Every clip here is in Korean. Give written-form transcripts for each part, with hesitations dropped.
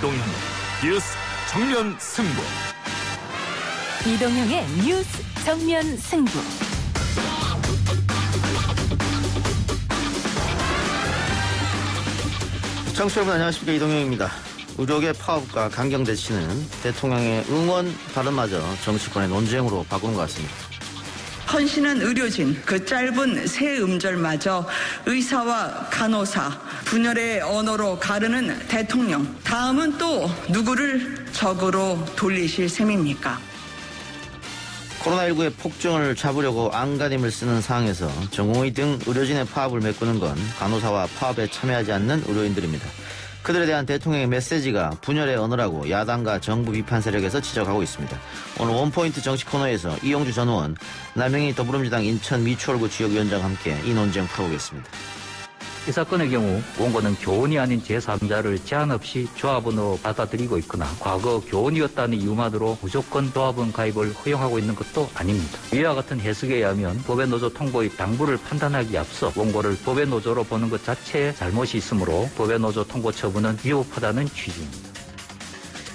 이동형 뉴스 정면 승부. 이동형의 뉴스 정면 승부. 청취자 여러분 안녕하십니까, 이동형입니다. 의료계 파업과 강경 대치는 대통령의 응원 발언마저 정치권의 논쟁으로 바꾸는 것 같습니다. 헌신한 의료진, 그 짧은 세 음절마저 의사와 간호사, 분열의 언어로 가르는 대통령. 다음은 또 누구를 적으로 돌리실 셈입니까? 코로나19의 폭증을 잡으려고 안간힘을 쓰는 상황에서 전공의 등 의료진의 파업을 메꾸는 건 간호사와 파업에 참여하지 않는 의료인들입니다. 그들에 대한 대통령의 메시지가 분열의 언어라고 야당과 정부 비판 세력에서 지적하고 있습니다. 오늘 원포인트 정치 코너에서 이용주 전 의원, 남영희 더불어민주당 인천 미추홀구 지역위원장과 함께 이 논쟁 풀어보겠습니다. 이 사건의 경우 원고는 교원이 아닌 제3자를 제한 없이 조합원으로 받아들이고 있거나 과거 교원이었다는 이유만으로 무조건 조합원 가입을 허용하고 있는 것도 아닙니다. 위와 같은 해석에 의하면 법의 노조 통보의 당부를 판단하기에 앞서 원고를 법의 노조로 보는 것 자체에 잘못이 있으므로 법의 노조 통보 처분은 위법하다는 취지입니다.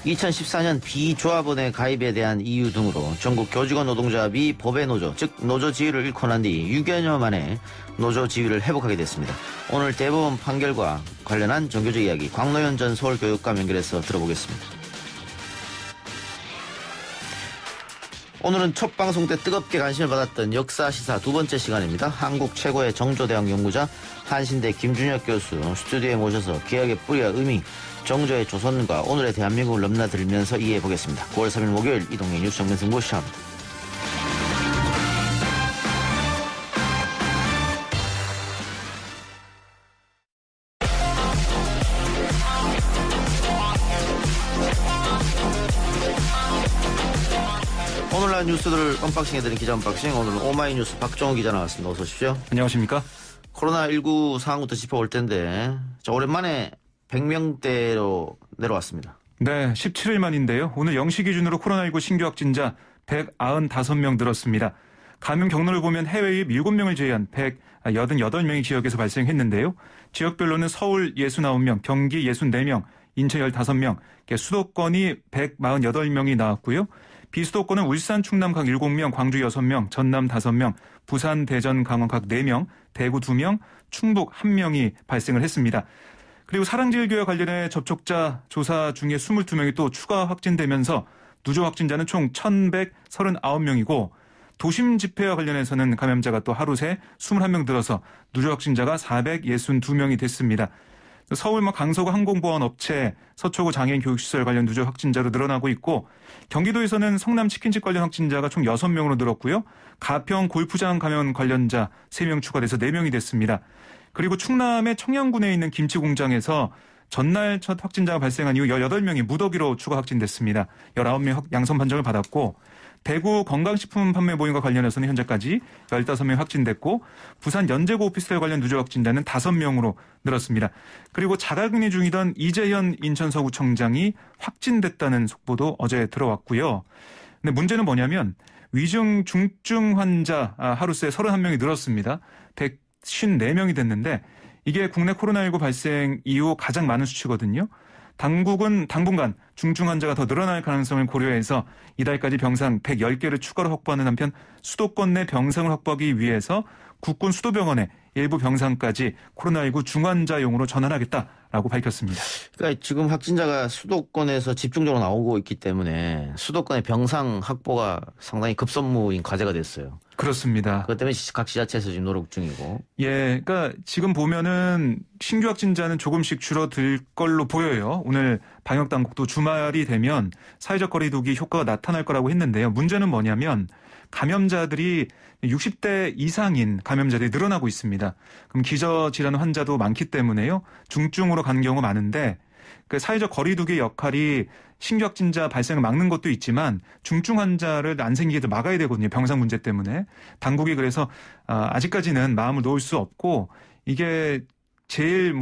2014년 비조합원의 가입에 대한 이유 등으로 전국 교직원 노동조합이 법의 노조, 즉 노조 지위를 잃고 난 뒤 6여년 만에 노조 지위를 회복하게 됐습니다. 오늘 대법원 판결과 관련한 정교적 이야기 광노현 전 서울교육감 연결해서 들어보겠습니다. 오늘은 첫 방송 때 뜨겁게 관심을 받았던 역사시사 두 번째 시간입니다. 한국 최고의 정조대학 연구자 한신대 김준혁 교수 스튜디오에 모셔서 개혁의 뿌리와 의미, 정조의 조선과 오늘의 대한민국을 넘나들면서 이해해보겠습니다. 9월 3일 목요일 이동의 뉴스 정면 승부 시작합니다. 오늘날 뉴스들을 언박싱해드리는 기자 언박싱, 오늘은 오마이뉴스 박정우 기자 나왔습니다. 어서 오십시오. 안녕하십니까. 코로나19 상황부터 짚어볼 텐데 오랜만에 100명대로 내려왔습니다. 네, 17일 만인데요. 오늘 0시 기준으로 코로나19 신규 확진자 195명 늘었습니다. 감염 경로를 보면 해외 입 7명을 제외한 188명이 지역에서 발생했는데요. 지역별로는 서울 69명, 경기 64명, 인천 15명, 수도권이 148명이 나왔고요. 비수도권은 울산, 충남 각 7명, 광주 6명, 전남 5명, 부산, 대전, 강원 각 4명, 대구 2명, 충북 1명이 발생을 했습니다. 그리고 사랑제일교회 관련해 접촉자 조사 중에 22명이 또 추가 확진되면서 누적 확진자는 총 1,139명이고 도심 집회와 관련해서는 감염자가 또 하루 새 21명 늘어서 누적 확진자가 462명이 됐습니다. 서울 강서구 항공보안업체, 서초구 장애인 교육시설 관련 누적 확진자로 늘어나고 있고 경기도에서는 성남 치킨집 관련 확진자가 총 6명으로 늘었고요. 가평 골프장 감염 관련자 3명 추가돼서 4명이 됐습니다. 그리고 충남의 청양군에 있는 김치 공장에서 전날 첫 확진자가 발생한 이후 18명이 무더기로 추가 확진됐습니다. 19명 양성 판정을 받았고 대구 건강식품 판매 보임과 관련해서는 현재까지 15명 확진됐고 부산 연제고 오피스텔 관련 누적 확진자는 5명으로 늘었습니다. 그리고 자가격리 중이던 이재현 인천서구청장이 확진됐다는 속보도 어제 들어왔고요. 근데 문제는 뭐냐면 위중 중증 환자 하루 새 31명이 늘었습니다. 154명이 됐는데 이게 국내 코로나19 발생 이후 가장 많은 수치거든요. 당국은 당분간 중증 환자가 더 늘어날 가능성을 고려해서 이달까지 병상 110개를 추가로 확보하는 한편 수도권 내 병상을 확보하기 위해서 국군 수도병원에 일부 병상까지 코로나19 중환자용으로 전환하겠다라고 밝혔습니다. 그러니까 지금 확진자가 수도권에서 집중적으로 나오고 있기 때문에 수도권의 병상 확보가 상당히 급선무인 과제가 됐어요. 그렇습니다. 그것 때문에 각 지자체에서 지금 노력 중이고. 예, 그러니까 지금 보면은 신규 확진자는 조금씩 줄어들 걸로 보여요. 오늘 방역 당국도 주말이 되면 사회적 거리 두기 효과가 나타날 거라고 했는데요. 문제는 뭐냐면 감염자들이 60대 이상인 감염자들이 늘어나고 있습니다. 그럼 기저질환 환자도 많기 때문에요. 중증으로 가는 경우가 많은데 그 사회적 거리 두기의 역할이 신규 확진자 발생을 막는 것도 있지만 중증 환자를 안 생기게 막아야 되거든요. 병상 문제 때문에. 당국이 그래서 아직까지는 마음을 놓을 수 없고 이게 제일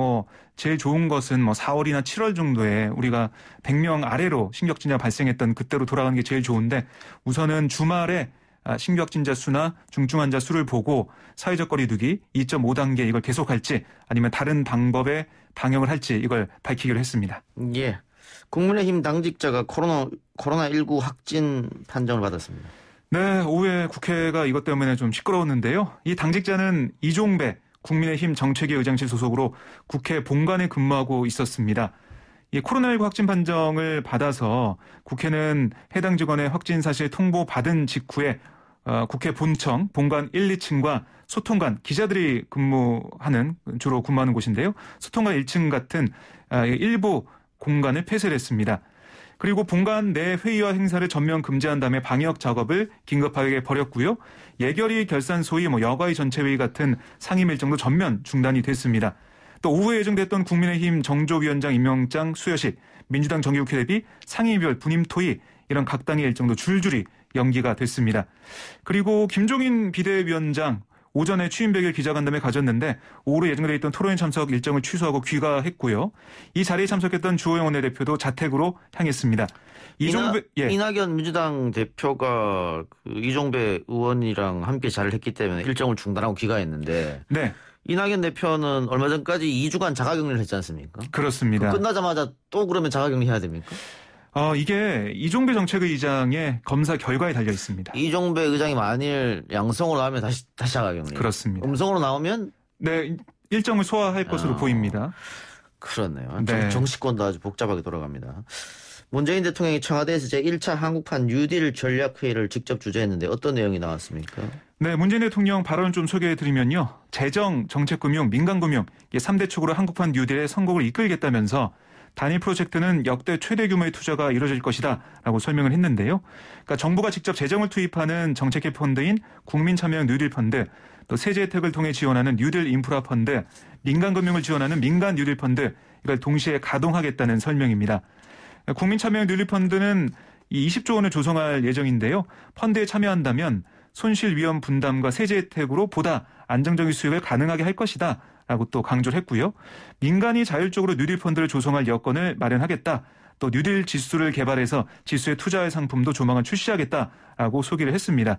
좋은 것은 4월이나 7월 정도에 우리가 100명 아래로 신규 확진자 발생했던 그때로 돌아가는 게 제일 좋은데 우선은 주말에 신규 확진자 수나 중증 환자 수를 보고 사회적 거리 두기 2.5단계 이걸 계속할지 아니면 다른 방법의 방역을 할지 이걸 밝히기로 했습니다. 예. 국민의힘 당직자가 코로나19 확진 판정을 받았습니다. 네, 오후에 국회가 이것 때문에 좀 시끄러웠는데요. 이 당직자는 이종배 국민의힘 정책위 의장실 소속으로 국회 본관에 근무하고 있었습니다. 이 코로나19 확진 판정을 받아서 국회는 해당 직원의 확진 사실 통보받은 직후에 국회 본청, 본관 1, 2층과 소통관, 기자들이 주로 근무하는 곳인데요. 소통관 1층 같은 일부 공간을 폐쇄를 했습니다. 그리고 본관 내 회의와 행사를 전면 금지한 다음에 방역 작업을 긴급하게 벌였고요. 예결위 결산소위 여가위 전체회의 같은 상임 일정도 전면 중단이 됐습니다. 또 오후에 예정됐던 국민의힘 정조위원장 임명장 수여식, 민주당 정기국회 대비 상임위별 분임토의 이런 각 당의 일정도 줄줄이 연기가 됐습니다. 그리고 김종인 비대위원장 오전에 취임 100일 기자간담회 가졌는데 오후로 예정되어 있던 토론회 참석 일정을 취소하고 귀가했고요. 이 자리에 참석했던 주호영 원내대표도 자택으로 향했습니다. 이낙연 민주당 대표가 이종배 의원이랑 함께 자리를 했기 때문에 일정을 중단하고 귀가했는데 네. 이낙연 대표는 얼마 전까지 2주간 자가격리를 했지 않습니까? 그렇습니다. 끝나자마자 또 그러면 자가격리 해야 됩니까? 이게 이종배 정책의장의 검사 결과에 달려 있습니다. 이종배 의장이 만일 양성으로 나오면 다시 자가격리. 그렇습니다. 음성으로 나오면 네, 일정을 소화할 것으로 보입니다. 그렇네요. 네. 정치권도 아주 복잡하게 돌아갑니다. 문재인 대통령이 청와대에서 제1차 한국판 뉴딜 전략회의를 직접 주재했는데 어떤 내용이 나왔습니까? 네, 문재인 대통령 발언을 좀 소개해드리면요. 재정, 정책금융, 민간금융 3대 축으로 한국판 뉴딜의 성공을 이끌겠다면서 단일 프로젝트는 역대 최대 규모의 투자가 이루어질 것이다 라고 설명을 했는데요. 그러니까 정부가 직접 재정을 투입하는 정책회 펀드인 국민참여형 뉴딜 펀드, 또 세제 혜택을 통해 지원하는 뉴딜 인프라 펀드, 민간금융을 지원하는 민간 뉴딜 펀드 이걸 동시에 가동하겠다는 설명입니다. 국민참여형 뉴딜 펀드는 이 20조 원을 조성할 예정인데요. 펀드에 참여한다면 손실 위험 분담과 세제 혜택으로 보다 안정적인 수익을 가능하게 할 것이다 라고 또 강조를 했고요. 민간이 자율적으로 뉴딜 펀드를 조성할 여건을 마련하겠다. 또 뉴딜 지수를 개발해서 지수에 투자할 상품도 조만간 출시하겠다라고 소개를 했습니다.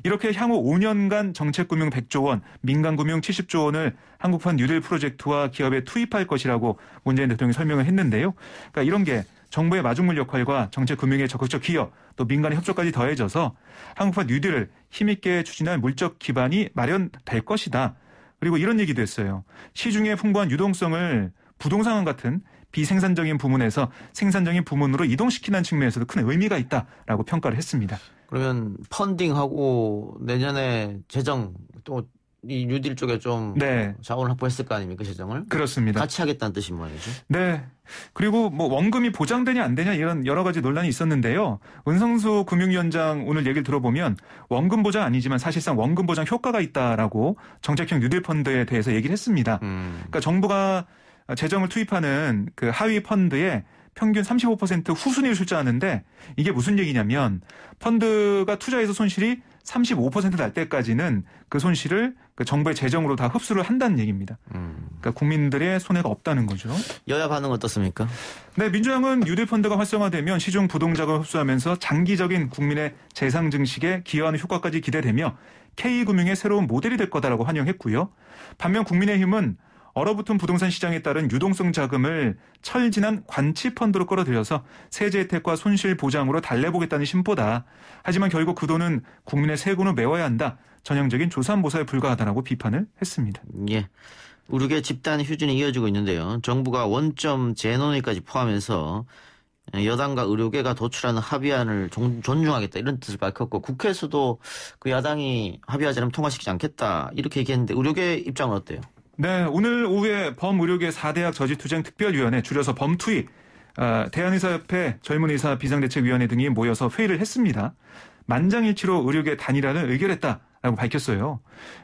이렇게 향후 5년간 정책금융 100조 원, 민간금융 70조 원을 한국판 뉴딜 프로젝트와 기업에 투입할 것이라고 문재인 대통령이 설명을 했는데요. 그러니까 이런 게 정부의 마중물 역할과 정책금융의 적극적 기여, 또 민간의 협조까지 더해져서 한국판 뉴딜을 힘있게 추진할 물적 기반이 마련될 것이다. 그리고 이런 얘기도 했어요. 시중에 풍부한 유동성을 부동산 같은 비생산적인 부문에서 생산적인 부문으로 이동시키는 측면에서도 큰 의미가 있다라고 평가를 했습니다. 그러면 펀딩하고 내년에 재정 또 이 뉴딜 쪽에 좀 자원을 확보했을 거 아닙니까, 재정을? 그렇습니다. 같이 하겠다는 뜻이 뭐죠? 네. 그리고 원금이 보장되냐 안 되냐 이런 여러 가지 논란이 있었는데요. 은성수 금융위원장 오늘 얘기를 들어보면 원금 보장 아니지만 사실상 원금 보장 효과가 있다라고 정책형 뉴딜 펀드에 대해서 얘기를 했습니다. 그러니까 정부가 재정을 투입하는 그 하위 펀드에 평균 35% 후순위를 출자하는데 이게 무슨 얘기냐면 펀드가 투자해서 손실이 35% 날 때까지는 그 손실을 그 정부의 재정으로 다 흡수를 한다는 얘기입니다. 그러니까 국민들의 손해가 없다는 거죠. 여야 반응 어떻습니까? 네, 민주당은 뉴딜 펀드가 활성화되면 시중 부동자금을 흡수하면서 장기적인 국민의 재상 증식에 기여하는 효과까지 기대되며 K금융의 새로운 모델이 될 거다라고 환영했고요. 반면 국민의힘은 얼어붙은 부동산 시장에 따른 유동성 자금을 철진한 관치 펀드로 끌어들여서 세제 혜택과 손실 보장으로 달래보겠다는 심보다. 하지만 결국 그 돈은 국민의 세금으로 메워야 한다. 전형적인 조삼모사에 불과하다라고 비판을 했습니다. 예, 우르게 집단 휴진이 이어지고 있는데요. 정부가 원점 재논의까지 포함해서 여당과 의료계가 도출하는 합의안을 존중하겠다 이런 뜻을 밝혔고 국회에서도 그 야당이 합의하지 않으면 통과시키지 않겠다 이렇게 얘기했는데 의료계 입장은 어때요? 네, 오늘 오후에 범의료계 4대학 저지투쟁 특별위원회 줄여서 범투위 대한의사협회 젊은의사 비상대책위원회 등이 모여서 회의를 했습니다. 만장일치로 의료계 단일화를 의결했다라고 밝혔어요.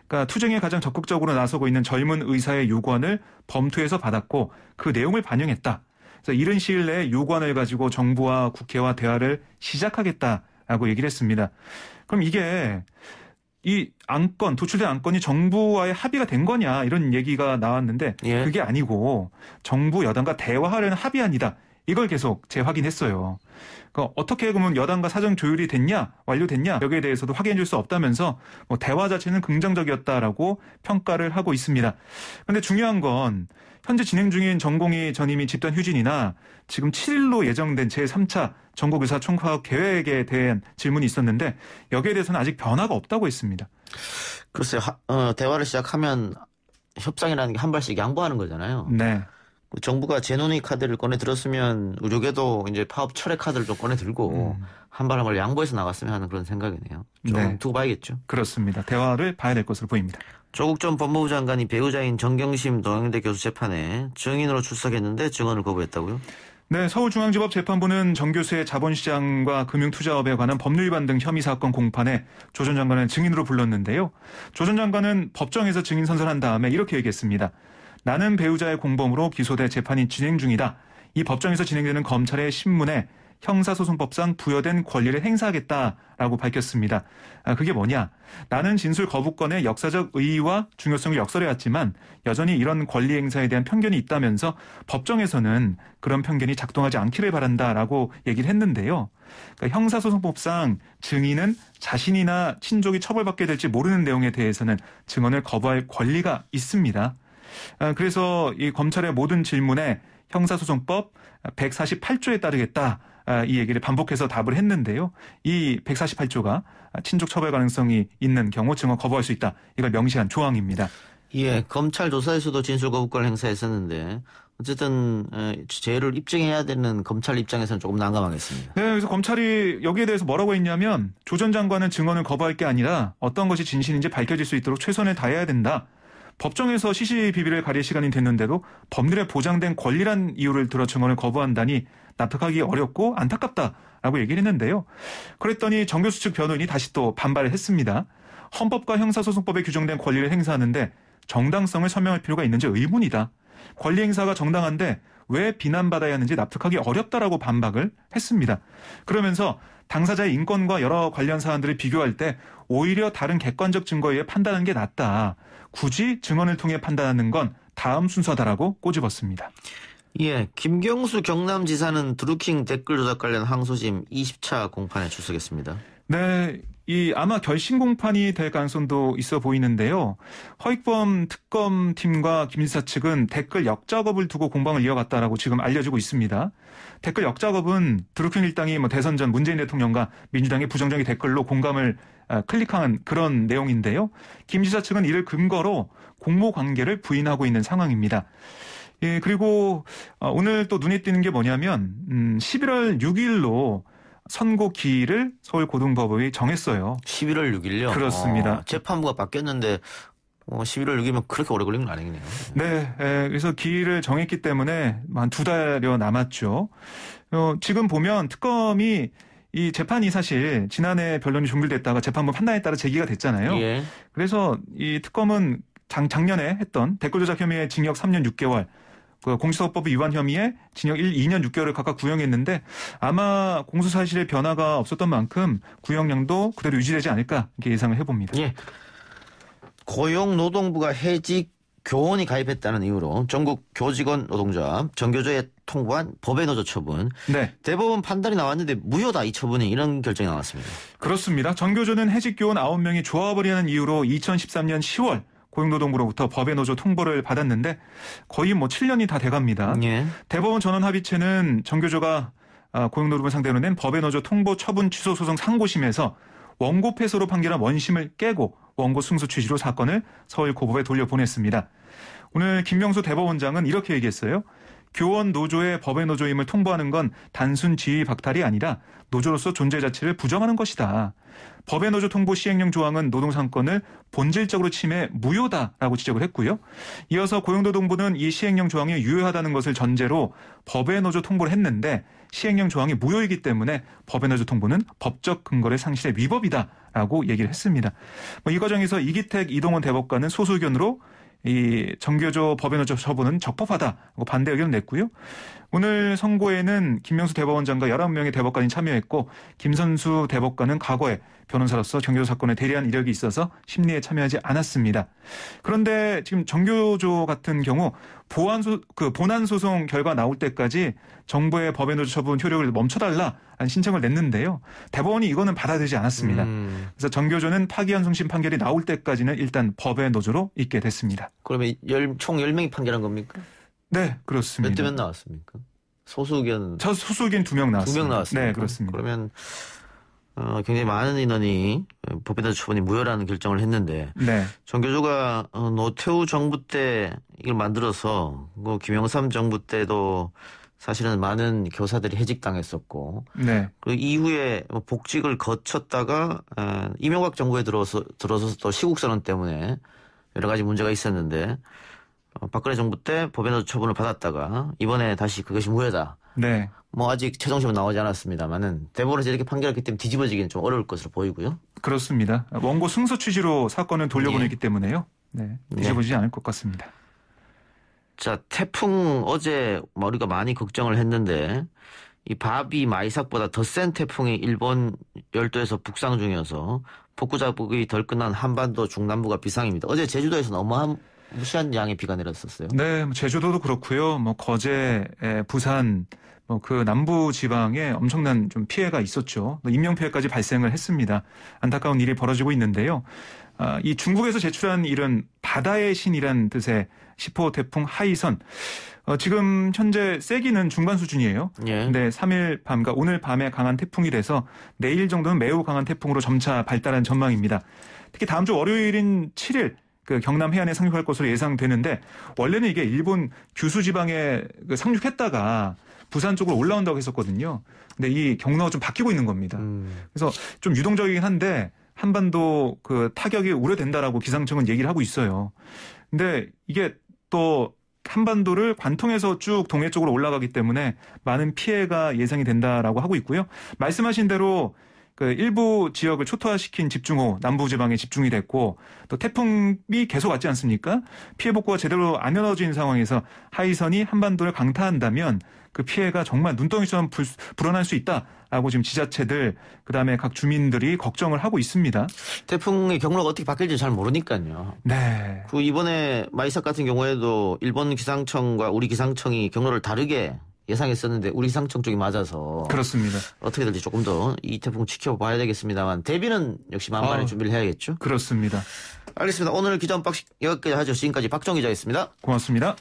그러니까 투쟁에 가장 적극적으로 나서고 있는 젊은 의사의 요구안을 범투에서 받았고 그 내용을 반영했다. 그래서 이른 시일 내에 요구안을 가지고 정부와 국회와 대화를 시작하겠다라고 얘기를 했습니다. 그럼 이게 이 안건, 도출된 안건이 정부와의 합의가 된 거냐 이런 얘기가 나왔는데 그게 아니고 정부 여당과 대화하려는 합의안이다. 이걸 계속 재확인했어요. 그러니까 어떻게 그러면 여당과 사정 조율이 됐냐, 완료됐냐 여기에 대해서도 확인해 줄 수 없다면서 대화 자체는 긍정적이었다라고 평가를 하고 있습니다. 그런데 중요한 건 현재 진행 중인 전공의 전임의 집단 휴진이나 지금 7일로 예정된 제3차 전국의사 총파업 계획에 대한 질문이 있었는데 여기에 대해서는 아직 변화가 없다고 했습니다. 글쎄요. 대화를 시작하면 협상이라는 게 한 발씩 양보하는 거잖아요. 네. 정부가 재논의 카드를 꺼내 들었으면 의료계도 이제 파업 철회 카드를 좀 꺼내 들고 한 발 한 발 양보해서 나갔으면 하는 그런 생각이네요. 좀 네. 두고 봐야겠죠. 그렇습니다. 대화를 봐야 될 것으로 보입니다. 조국 전 법무부 장관이 배우자인 정경심 동양대 교수 재판에 증인으로 출석했는데 증언을 거부했다고요? 네, 서울중앙지법 재판부는 정 교수의 자본시장과 금융투자업에 관한 법률 위반 등 혐의 사건 공판에 조 전 장관을 증인으로 불렀는데요. 조 전 장관은 법정에서 증인 선서한 다음에 이렇게 얘기했습니다. 나는 배우자의 공범으로 기소돼 재판이 진행 중이다. 이 법정에서 진행되는 검찰의 신문에 형사소송법상 부여된 권리를 행사하겠다라고 밝혔습니다. 그게 뭐냐? 나는 진술 거부권의 역사적 의의와 중요성을 역설해왔지만 여전히 이런 권리 행사에 대한 편견이 있다면서 법정에서는 그런 편견이 작동하지 않기를 바란다라고 얘기를 했는데요. 그러니까 형사소송법상 증인은 자신이나 친족이 처벌받게 될지 모르는 내용에 대해서는 증언을 거부할 권리가 있습니다. 그래서 이 검찰의 모든 질문에 형사소송법 148조에 따르겠다. 이 얘기를 반복해서 답을 했는데요. 이 148조가 친족 처벌 가능성이 있는 경우 증언 거부할 수 있다. 이걸 명시한 조항입니다. 예, 검찰 조사에서도 진술 거부권을 행사했었는데 어쨌든 죄를 입증해야 되는 검찰 입장에서는 조금 난감하겠습니다. 네, 그래서 검찰이 여기에 대해서 뭐라고 했냐면 조 전 장관은 증언을 거부할 게 아니라 어떤 것이 진실인지 밝혀질 수 있도록 최선을 다해야 된다. 법정에서 시시비비를 가릴 시간이 됐는데도 법률에 보장된 권리란 이유를 들어 증언을 거부한다니 납득하기 어렵고 안타깝다라고 얘기를 했는데요. 그랬더니 정 교수 측 변호인이 다시 또 반발을 했습니다. 헌법과 형사소송법에 규정된 권리를 행사하는데 정당성을 설명할 필요가 있는지 의문이다. 권리 행사가 정당한데 왜 비난받아야 하는지 납득하기 어렵다라고 반박을 했습니다. 그러면서 당사자의 인권과 여러 관련 사안들을 비교할 때 오히려 다른 객관적 증거에 의해 판단하는 게 낫다. 굳이 증언을 통해 판단하는 건 다음 순서다라고 꼬집었습니다. 예, 김경수 경남지사는 드루킹 댓글 조작 관련 항소심 20차 공판에 출석했습니다. 네, 아마 결심 공판이 될 가능성도 있어 보이는데요. 허익범 특검팀과 김 지사 측은 댓글 역작업을 두고 공방을 이어갔다라고 지금 알려지고 있습니다. 댓글 역작업은 드루킹 일당이 대선 전 문재인 대통령과 민주당의 부정적인 댓글로 공감을 클릭한 그런 내용인데요. 김 지사 측은 이를 근거로 공모 관계를 부인하고 있는 상황입니다. 예, 그리고 오늘 또 눈에 띄는 게 뭐냐면 11월 6일로 선고기일을 서울고등법원이 정했어요. 11월 6일요? 그렇습니다. 재판부가 바뀌었는데 11월 6일이면 그렇게 오래 걸리는 건 아니겠네요. 네, 그래서 기일을 정했기 때문에 한 2달여 남았죠. 지금 보면 특검이 이 재판이 사실 지난해 변론이 종결됐다가 재판부 판단에 따라 제기가 됐잖아요. 예. 그래서 이 특검은 작년에 했던 댓글 조작 혐의에 징역 3년 6개월, 공직선거법 위반 혐의에 징역 2년 6개월을 각각 구형했는데 아마 공소사실의 변화가 없었던 만큼 구형량도 그대로 유지되지 않을까 이렇게 예상을 해봅니다. 예. 고용노동부가 해직 교원이 가입했다는 이유로 전국 교직원 노동조합 정교조에 통보한 법의 노조 처분. 네. 대법원 판단이 나왔는데 무효다 이 처분이 이런 결정이 나왔습니다. 그렇습니다. 정교조는 해직 교원 9명이 조합을 하는 이유로 2013년 10월 고용노동부로부터 법의 노조 통보를 받았는데 거의 7년이 다 돼갑니다. 예. 대법원 전원합의체는 정교조가 고용노동부를 상대로 낸 법의 노조 통보 처분 취소 소송 상고심에서 원고 패소로 판결한 원심을 깨고 원고 승소 취지로 사건을 서울고법에 돌려보냈습니다. 오늘 김명수 대법원장은 이렇게 얘기했어요. 교원 노조의 법의 노조임을 통보하는 건 단순 지위 박탈이 아니라 노조로서 존재 자체를 부정하는 것이다. 법의 노조 통보 시행령 조항은 노동상권을 본질적으로 침해 무효다라고 지적을 했고요. 이어서 고용노동부는 이 시행령 조항이 유효하다는 것을 전제로 법의 노조 통보를 했는데 시행령 조항이 무효이기 때문에 법의 노조 통보는 법적 근거를 상실해 위법이다라고 얘기를 했습니다. 이 과정에서 이기택 이동원 대법관은 소수 의견으로 이 정교조 법의 노조 처분은 적법하다고 반대 의견을 냈고요. 오늘 선고에는 김명수 대법원장과 11명의 대법관이 참여했고 김선수 대법관은 과거에 변호사로서 정교조 사건에 대리한 이력이 있어서 심리에 참여하지 않았습니다. 그런데 지금 정교조 같은 경우 본안 소송 결과 나올 때까지 정부의 법의 노조 처분 효력을 멈춰달라는 신청을 냈는데요. 대법원이 이거는 받아들이지 않았습니다. 그래서 정교조는 파기환송심 판결이 나올 때까지는 일단 법의 노조로 있게 됐습니다. 그러면 총 10명이 판결한 겁니까? 네, 그렇습니다. 몇 대 몇 나왔습니까? 소수 의견. 소수 의견 2명 나왔습니다. 2명 나왔습니다. 네, 그렇습니다. 그러면 굉장히 많은 인원이 법인단 처분이 무효라는 결정을 했는데 네. 정 교수가 노태우 정부 때 이걸 만들어서 김영삼 정부 때도 사실은 많은 교사들이 해직당했었고 네. 그리고 이후에 복직을 거쳤다가 이명박 정부에 들어서 또 시국선언 때문에 여러 가지 문제가 있었는데 박근혜 정부 때 법인단 처분을 받았다가 이번에 다시 그것이 무효다. 네. 뭐 아직 최종심은 나오지 않았습니다만은 대법원에서 이렇게 판결했기 때문에 뒤집어지기는 좀 어려울 것으로 보이고요. 그렇습니다. 원고 승소 취지로 사건을 돌려보냈기 때문에요. 네. 뒤집어지지 않을 것 같습니다. 자, 태풍 어제 우리가 많이 걱정을 했는데 이 바비 마이삭보다 더 센 태풍이 일본 열도에서 북상 중이어서 폭우 자국이 덜 끝난 한반도 중남부가 비상입니다. 어제 제주도에서는 무시한 양의 비가 내렸었어요. 네, 제주도도 그렇고요. 거제, 부산, 그 남부 지방에 엄청난 좀 피해가 있었죠. 인명 피해까지 발생을 했습니다. 안타까운 일이 벌어지고 있는데요. 이 중국에서 제출한 이런 바다의 신이란 뜻의 10호 태풍 하이선. 지금 현재 세기는 중간 수준이에요. 예. 근데 3일 밤과 오늘 밤에 강한 태풍이 돼서 내일 정도는 매우 강한 태풍으로 점차 발달한 전망입니다. 특히 다음 주 월요일인 7일 그 경남 해안에 상륙할 것으로 예상되는데 원래는 이게 일본 규슈 지방에 상륙했다가 부산 쪽으로 올라온다고 했었거든요. 근데 이 경로가 좀 바뀌고 있는 겁니다. 그래서 좀 유동적이긴 한데 한반도 그 타격이 우려된다라고 기상청은 얘기를 하고 있어요. 근데 이게 또 한반도를 관통해서 쭉 동해 쪽으로 올라가기 때문에 많은 피해가 예상이 된다라고 하고 있고요. 말씀하신 대로 그 일부 지역을 초토화시킨 집중호 남부지방에 집중이 됐고 또 태풍이 계속 왔지 않습니까? 피해 복구가 제대로 안 이루어진 상황에서 하이선이 한반도를 강타한다면 그 피해가 정말 눈덩이처럼 불어날 수 있다라고 지금 지자체들 그다음에 각 주민들이 걱정을 하고 있습니다. 태풍의 경로가 어떻게 바뀔지 잘 모르니까요. 네. 그 이번에 마이삭 같은 경우에도 일본 기상청과 우리 기상청이 경로를 다르게 예상했었는데 우리 기상청 쪽이 맞아서 그렇습니다. 어떻게 될지 조금 더 이 태풍 지켜봐야 되겠습니다만 대비는 역시 만반의 준비를 해야겠죠. 그렇습니다. 알겠습니다. 오늘 기자 언박싱 여기까지 하죠. 지금까지 박정 기자였습니다. 고맙습니다.